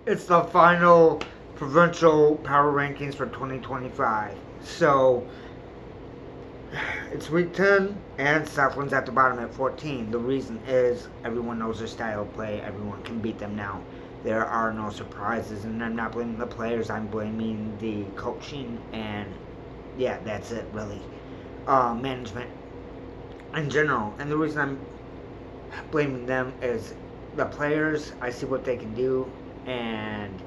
It's the final provincial power rankings for 2025. So it's week 10, and Southland's at the bottom at 14. The reason is everyone knows their style of play. Everyone can beat them now. There are no surprises, and I'm not blaming the players. I'm blaming the coaching, and yeah, that's it, really. Management in general. And the reason I'm blaming them is the players. I see what they can do, and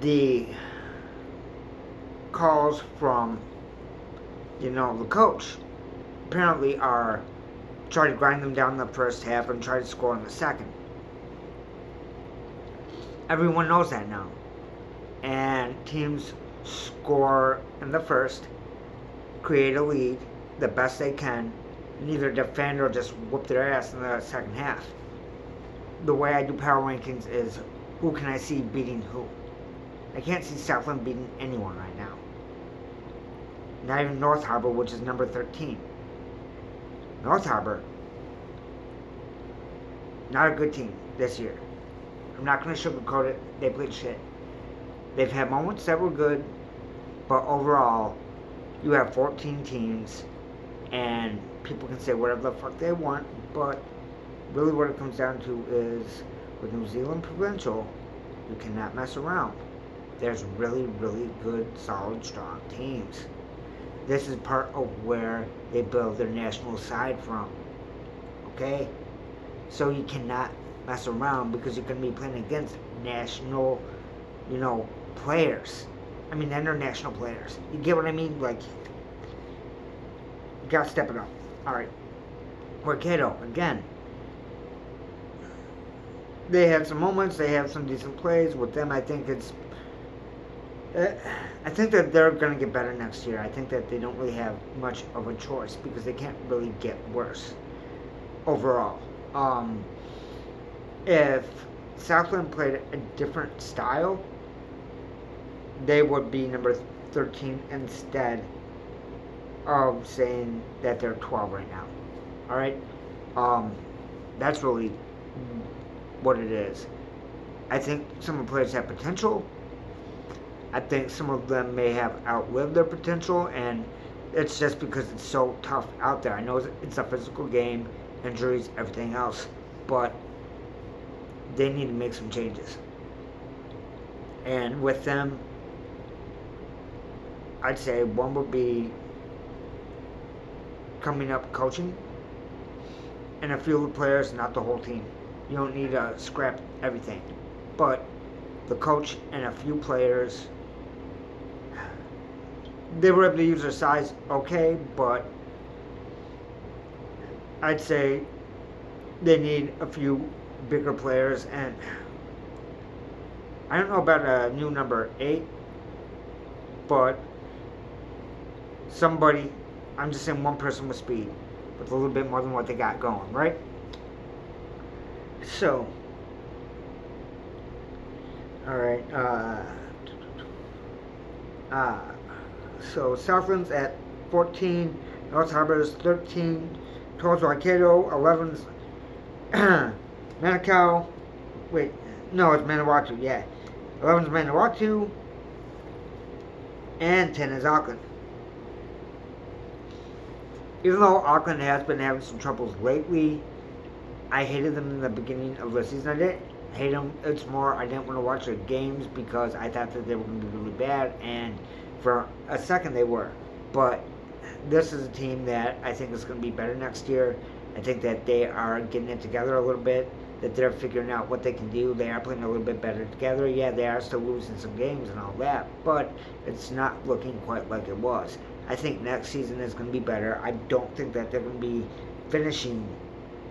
the calls from the coach apparently are try to grind them down in the first half and try to score in the second. Everyone knows that now. And teams score in the first, create a lead the best they can, and either defend or just whoop their ass in the second half. The way I do power rankings is who can I see beating who. I can't see Southland beating anyone right now. Not even North Harbor, which is number 13. North Harbor, not a good team this year. I'm not going to sugarcoat it. They played shit. They've had moments that were good, but overall, you have 14 teams, and people can say whatever the fuck they want, but really what it comes down to is with New Zealand Provincial, you cannot mess around. There's really, really good, solid, strong teams. This is part of where they build their national side from. Okay? So you cannot mess around because you're going to be playing against national, players. I mean, international players. You get what I mean? Like, you got to step it up. Alright. Waikato, again. They had some moments. They have some decent plays. With them, I think that they're going to get better next year. I think that they don't really have much of a choice because they can't really get worse overall. If Southland played a different style, they would be number 13 instead of saying that they're 12 right now. Alright? That's really what it is. I think some of the players have potential. I think some of them may have outlived their potential, and it's just because it's so tough out there. I know it's a physical game, injuries, everything else, but they need to make some changes. And with them, I'd say one would be coming up coaching, and a few of the players, not the whole team. You don't need to scrap everything, but the coach and a few players, they were able to use their size okay, but I'd say they need a few bigger players, and I don't know about a new number 8, but somebody, I'm just saying one person with speed, with a little bit more than what they got going, right? So, alright, so Southland's at 14, North Harbor's 13, 12's Waikato, 11's Manukau, wait, no, it's Manawatu, yeah. 11's Manawatu, and 10 is Auckland. Even though Auckland has been having some troubles lately, I hated them in the beginning of the season. I didn't hate them. It's more I didn't want to watch their games because I thought that they were going to be really bad, and for a second they were. But this is a team that I think is going to be better next year. I think that they are getting it together a little bit, that they're figuring out what they can do. They are playing a little bit better together. Yeah, they are still losing some games and all that, but it's not looking quite like it was. I think next season is going to be better. I don't think that they're going to be finishing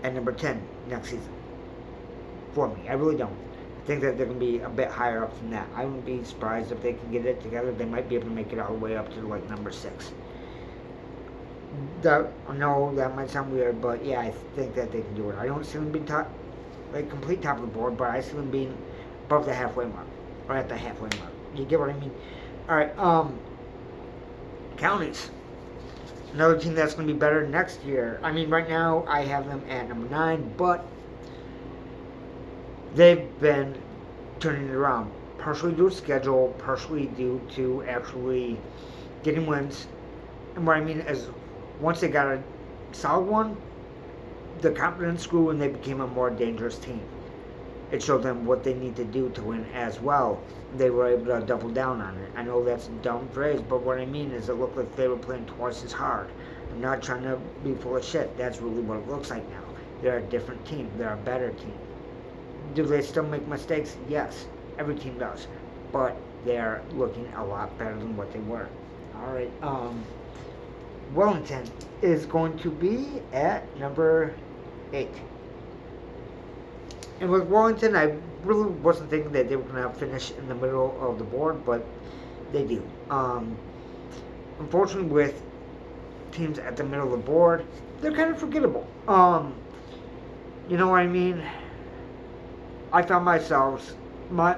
at number 10 next season. For me, I really don't. I think that they're going to be a bit higher up than that. I wouldn't be surprised if they can get it together. They might be able to make it all the way up to like number 6. I know that might sound weird, but yeah, I think that they can do it. I don't see them being complete top of the board, but I see them being above the halfway mark, or at the halfway mark. You get what I mean? All right, counties. Another team that's going to be better next year. I mean, right now I have them at number 9, but they've been turning it around. Partially due to schedule, partially due to actually getting wins. And what I mean is, once they got a solid one, the confidence grew and they became a more dangerous team. It showed them what they need to do to win as well. They were able to double down on it. I know that's a dumb phrase, but what I mean is it looked like they were playing twice as hard. I'm not trying to be full of shit. That's really what it looks like now. They're a different team. They're a better team. Do they still make mistakes? Yes. Every team does. But they're looking a lot better than what they were. Alright, Wellington is going to be at number 8. And with Wellington, I really wasn't thinking that they were going to finish in the middle of the board, but they do. Unfortunately, with teams at the middle of the board, they're kind of forgettable. You know what I mean? I found myself. That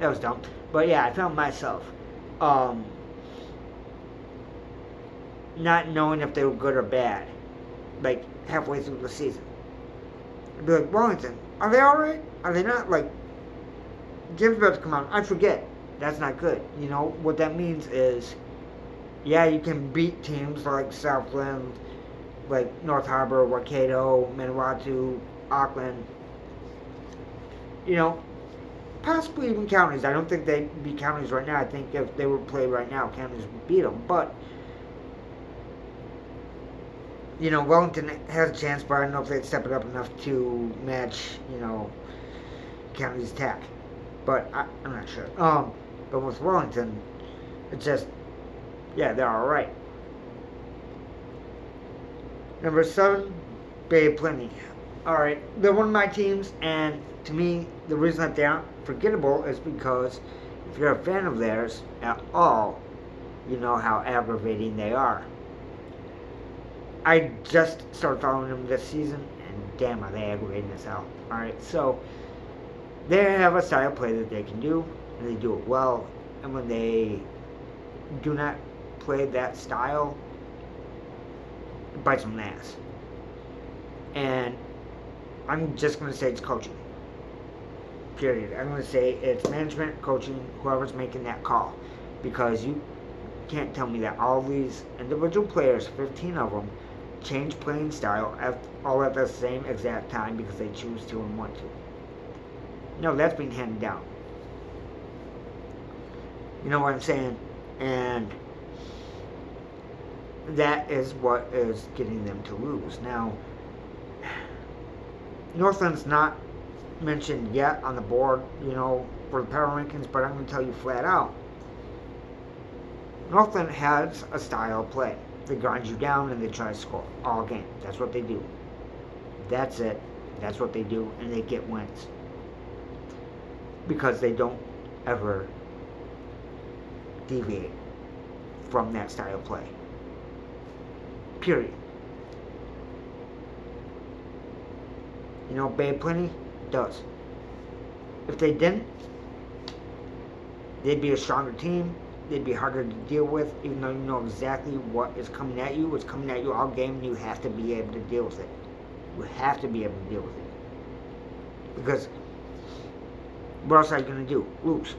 was dumb. But yeah, I found myself not knowing if they were good or bad, like halfway through the season. I'd be like, Wellington, are they alright? Are they not? Like, Jim's about to come out. I forget. That's not good. You know, what that means is, yeah, you can beat teams like Southland, like North Harbor, Waikato, Manawatu, Auckland. You know, possibly even counties. I don't think they'd be counties right now. I think if they were played right now, counties would beat them. But, you know, Wellington has a chance, but I don't know if they'd step it up enough to match, you know, county's attack. But I'm not sure. But with Wellington, it's just, yeah, they're alright. Number 7, Bay of Plenty. Alright, they're one of my teams, and to me, the reason that they aren't forgettable is because if you're a fan of theirs at all, you know how aggravating they are. I just started following them this season, and damn, are they aggravating as hell. Alright, so they have a style of play that they can do, and they do it well, and when they do not play that style, it bites them in the ass. And I'm just going to say it's coaching. Period. I'm going to say it's management, coaching, whoever's making that call. Because you can't tell me that all these individual players, 15 of them, change playing style all at the same exact time because they choose to and want to. No, that's being handed down. You know what I'm saying? And that is what is getting them to lose. Now, Northland's not mentioned yet on the board, you know, for the power rankings, but I'm going to tell you flat out. Northland has a style of play. They grind you down and they try to score all game. That's what they do. That's it. That's what they do, and they get wins. Because they don't ever deviate from that style of play. Period. You know, Bay of Plenty does. If they didn't, they'd be a stronger team. They'd be harder to deal with, even though you know exactly what is coming at you. It's coming at you all game, and you have to be able to deal with it. You have to be able to deal with it. Because what else are you going to do? Lose.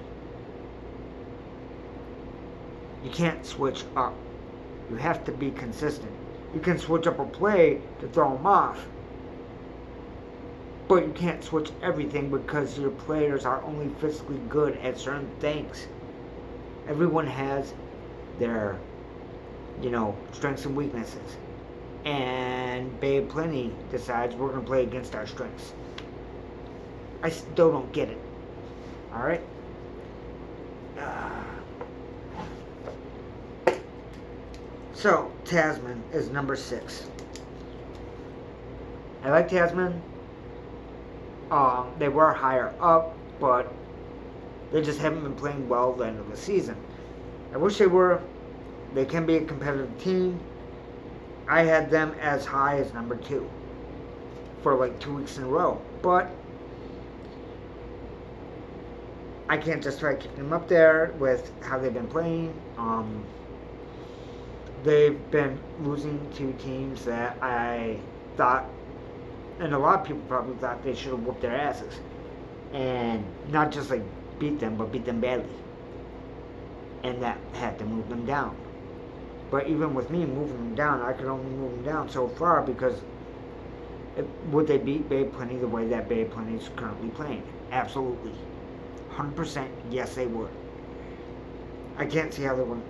You can't switch up. You have to be consistent. You can switch up a play to throw them off, but you can't switch everything because your players are only physically good at certain things. Everyone has their, you know, strengths and weaknesses. And Bay of Plenty decides we're going to play against our strengths. I still don't get it. Alright? So, Tasman is number 6. I like Tasman. They were higher up, but they just haven't been playing well the end of the season. I wish they were. They can be a competitive team. I had them as high as number 2 for like 2 weeks in a row. But I can't just try keeping them up there with how they've been playing. They've been losing to teams that I thought and a lot of people probably thought they should have whooped their asses. And not just like beat them, but beat them badly. And that had to move them down. But even with me moving them down, I could only move them down so far because would they beat Bay Plenty the way that Bay Plenty is currently playing? Absolutely. 100% yes they would. I can't see how they wouldn't.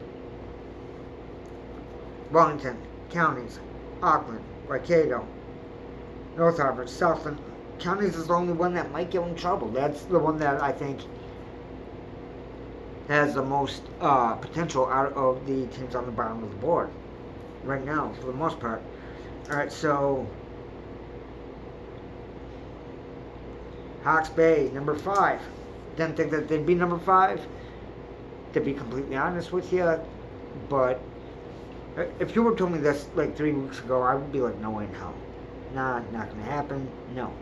Wellington, Counties, Auckland, Waikato, North Harbour, Southland. Counties is the only one that might get in trouble. That's the one that I think has the most potential out of the teams on the bottom of the board right now, for the most part. Alright, so Hawke's Bay, number 5. Didn't think that they'd be number 5, to be completely honest with you. But if you were told me this like 3 weeks ago, I would be like, no way in hell. Nah, not going to happen. No.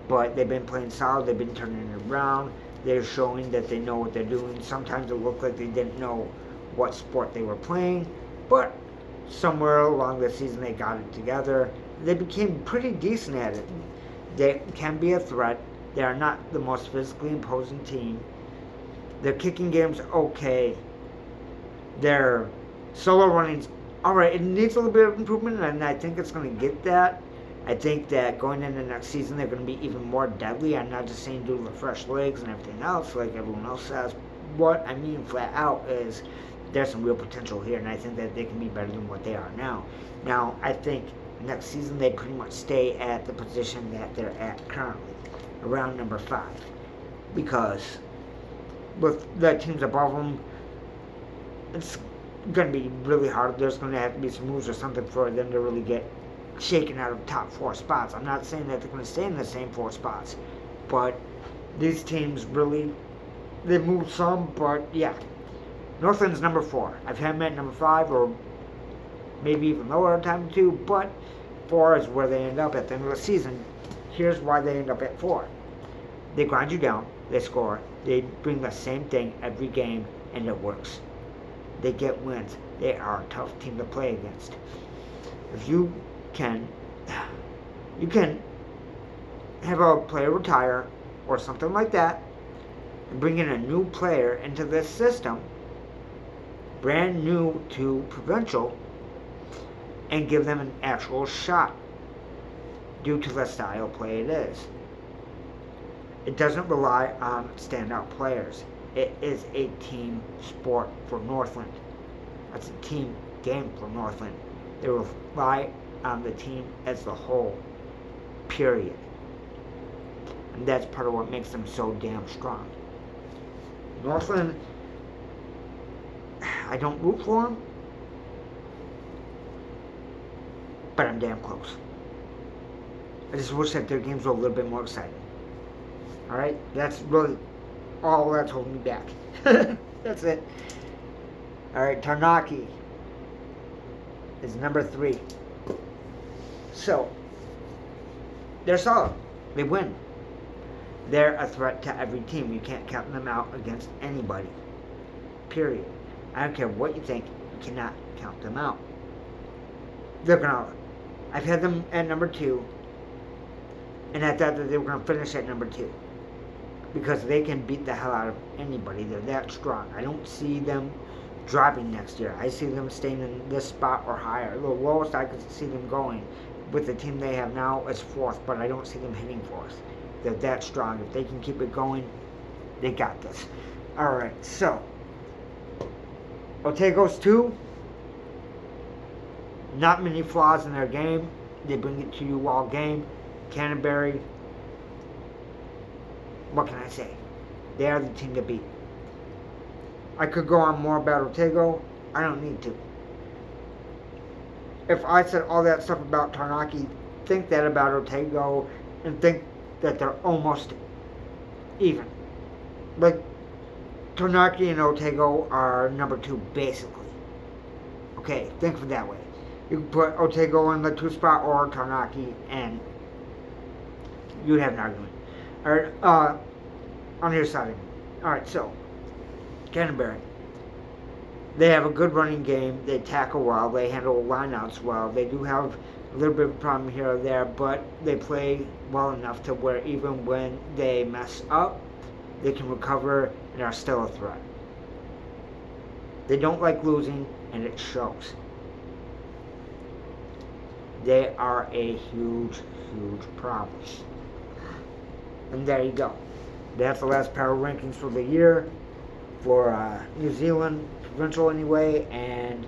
But they've been playing solid. They've been turning it around. They're showing that they know what they're doing. Sometimes it looked like they didn't know what sport they were playing. But somewhere along the season, they got it together. They became pretty decent at it. They can be a threat. They are not the most physically imposing team. Their kicking game's okay. Their solo running's alright. It needs a little bit of improvement, and I think it's going to get that. I think that going into next season, they're going to be even more deadly. I'm not just saying due to the fresh legs and everything else like everyone else says. What I mean flat out is there's some real potential here, and I think that they can be better than what they are now. Now, I think next season they pretty much stay at the position that they're at currently, around number 5. Because with the teams above them, it's going to be really hard. There's going to have to be some moves or something for them to really get shaken out of top 4 spots. I'm not saying that they're going to stay in the same 4 spots, but these teams really, they've moved some, but yeah. Northland's number 4. I've had them at number 5, or maybe even lower a time or 2, but 4 is where they end up at the end of the season. Here's why they end up at 4. They grind you down, they score, they bring the same thing every game, and it works. They get wins. They are a tough team to play against. If you can have a player retire or something like that and bring in a new player into this system, brand new to provincial, and give them an actual shot due to the style of play it is. It doesn't rely on standout players. It is a team sport for Northland. That's a team game for Northland. They rely on the team as the whole, period. And that's part of what makes them so damn strong. Northland, I don't root for them, but I'm damn close. I just wish that their games were a little bit more exciting. Alright, that's really all that's holding me back. That's it. Alright, Taranaki is number 3. So, they're solid. They win. They're a threat to every team. You can't count them out against anybody. Period. I don't care what you think. You cannot count them out. They're gonna. I've had them at number 2, and I thought that they were gonna finish at number 2 because they can beat the hell out of anybody. They're that strong. I don't see them dropping next year. I see them staying in this spot or higher. The lowest I could see them going with the team they have now is 4th, but I don't see them hitting 4th. They're that strong. If they can keep it going, they got this. Alright, so Otago's 2. Not many flaws in their game. They bring it to you all game. Canterbury, what can I say? They are the team to beat. I could go on more about Otago. I don't need to. If I said all that stuff about Taranaki, think that about Otago and think that they're almost even. Like, Taranaki and Otago are number 2, basically. Okay, think of it that way. You can put Otago in the 2 spot or Taranaki, and you'd have an argument. Alright, on your side of it. Alright, so, Canterbury. They have a good running game. They tackle well. They handle lineouts well. They do have a little bit of a problem here or there, but they play well enough to where even when they mess up, they can recover and are still a threat. They don't like losing, and it shows. They are a huge, huge problem. And there you go. That's the last power rankings for the year for New Zealand, provincial anyway, and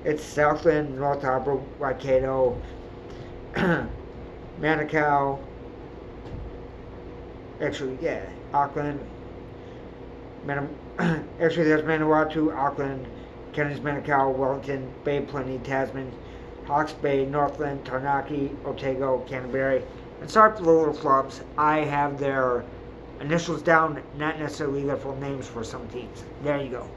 it's Southland, North Harbour, Waikato, Manukau, actually, yeah, Auckland, actually there's Manawatu, Auckland, Kennings, Manukau, Wellington, Bay Plenty, Tasman, Hawke's Bay, Northland, Taranaki, Otago, Canterbury. And sorry for the little clubs. I have their initials down, not necessarily their full names for some teams. There you go.